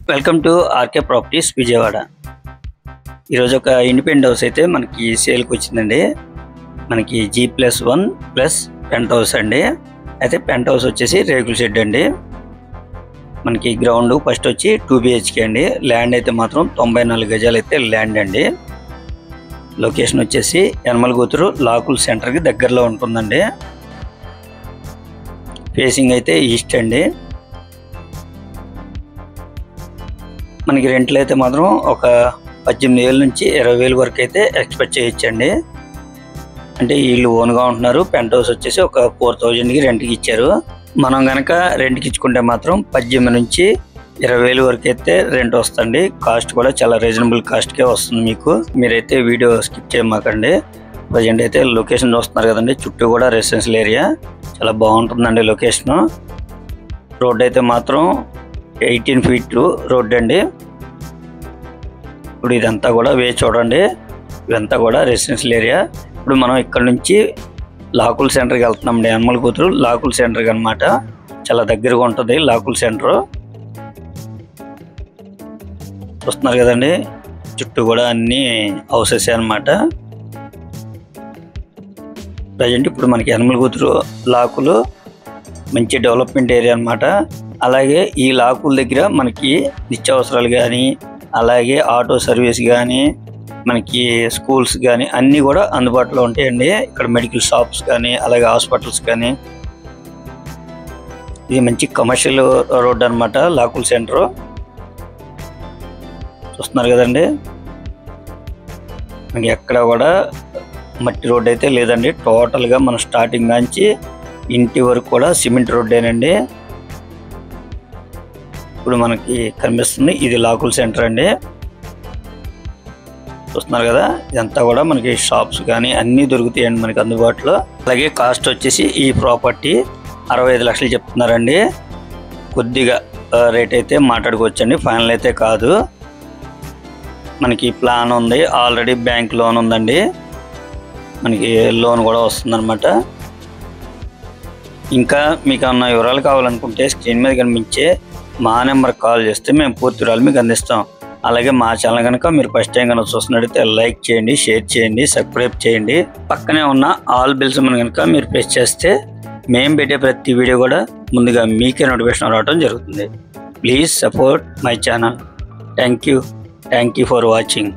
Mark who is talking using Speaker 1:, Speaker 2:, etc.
Speaker 1: Welcome to RK properties Vijayawada. ఈరోజు ఒక independent house అయితే మనకి సేల్కి వచ్చిందండి. మనకి G+1+ పెంట్ హౌస్ అండి. అయితే పెంట్ హౌస్ వచ్చేసి రేకుల షెడ్ అండి. మనకి గ్రౌండ్ ఫస్ట్ వచ్చి 2 BHK అండి. ల్యాండ్ అయితే మాత్రం 94 గజాలు అయితే ల్యాండ్ అండి. లొకేషన్ వచ్చేసి యనమలగుత్తూరు లాకుల్ సెంటర్కి దగ్గరలో ఉంటుందండి. ఫేసింగ్ అయితే ఈస్ట్ అండి. మనకి రెంట్లు అయితే మాత్రం ఒక 18,000 నుంచి 20,000 వరకు అయితే ఎక్స్పెక్ట్ చేయొచ్చండి. అంటే వీళ్ళు ఓన్గా ఉంటున్నారు. పెంట్ హౌస్ వచ్చేసి ఒక 4,000కి రెంట్కి ఇచ్చారు. మనం కనుక రెంట్కి ఇచ్చుకుంటే మాత్రం 18 నుంచి 20,000 వరకు అయితే రెంట్ వస్తుంది. కాస్ట్ కూడా చాలా రీజనబుల్ కాస్ట్కే వస్తుంది. మీకు మీరైతే వీడియో స్కిప్ చేయమాకండి. ప్రజెంట్ అయితే లొకేషన్ చూస్తున్నారు కదండి. చుట్టూ కూడా రెసిడెన్షియల్ ఏరియా చాలా బాగుంటుందండి. లొకేషను రోడ్ అయితే మాత్రం 18 feet రోడ్ అండి. ఇప్పుడు ఇదంతా కూడా చూడండి, ఇదంతా కూడా రెసిడెన్షియల్ ఏరియా. ఇప్పుడు మనం ఇక్కడ నుంచి లాకుల్ సెంటర్కి వెళ్తున్నామండి. యనమలగుత్తూరు లాకుల్ సెంటర్కి అనమాట. చాలా దగ్గరగా ఉంటుంది లాకుల్ సెంటర్. చూస్తున్నారు కదండి, చుట్టూ కూడా అన్ని హౌసెస్ అనమాట. ప్రజెంట్ ఇప్పుడు మనకి యనమలగుత్తూరు లాకులు మంచి డెవలప్మెంట్ ఏరియా అనమాట. అలాగే ఈ లాకుల దగ్గర మనకి నిత్యావసరాలు కానీ, అలాగే ఆటో సర్వీస్ కానీ, మనకి స్కూల్స్ కానీ అన్నీ కూడా అందుబాటులో ఉంటాయండి. ఇక్కడ మెడికల్ షాప్స్ కానీ, అలాగే హాస్పిటల్స్ కానీ. ఇది మంచి కమర్షియల్ రోడ్ అనమాట లాకుల్ సెంటర్. చూస్తున్నారు కదండి, మనకి ఎక్కడ కూడా మట్టి రోడ్ అయితే లేదండి. టోటల్గా మన స్టార్టింగ్ నుంచి ఇంటి వరకు కూడా సిమెంట్ రోడ్డేనండి. ఇప్పుడు మనకి కనిపిస్తుంది ఇది లాకుల్ సెంటర్ అండి. చూస్తున్నారు కదా, ఇదంతా కూడా మనకి షాప్స్ కానీ అన్నీ దొరుకుతాయండి మనకి అందుబాటులో. అలాగే కాస్ట్ వచ్చేసి ఈ ప్రాపర్టీ 65 లక్షలు చెప్తున్నారండి. కొద్దిగా రేట్ అయితే మాట్లాడుకోవచ్చండి, ఫైనల్ అయితే కాదు. మనకి ప్లాన్ ఉంది, ఆల్రెడీ బ్యాంక్ లోన్ ఉందండి. మనకి లోన్ కూడా వస్తుందన్నమాట. ఇంకా మీకు ఏమన్నా వివరాలు కావాలనుకుంటే స్క్రీన్ మీద కనిపించే మా నెంబర్కి కాల్ చేస్తే మేము పూర్తి వివరాలు మీకు అందిస్తాం. అలాగే మా ఛానల్ కనుక మీరు ఫస్ట్ టైం కనుక చూస్తున్నట్టయితే లైక్ చేయండి, షేర్ చేయండి, సబ్స్క్రైబ్ చేయండి. పక్కనే ఉన్న ఆల్ బిల్స్ మనం కనుక మీరు ప్రెస్ చేస్తే మేము పెట్టే ప్రతి వీడియో కూడా ముందుగా మీకే నోటిఫికేషన్ రావడం జరుగుతుంది. Please support my channel. Thank you for watching.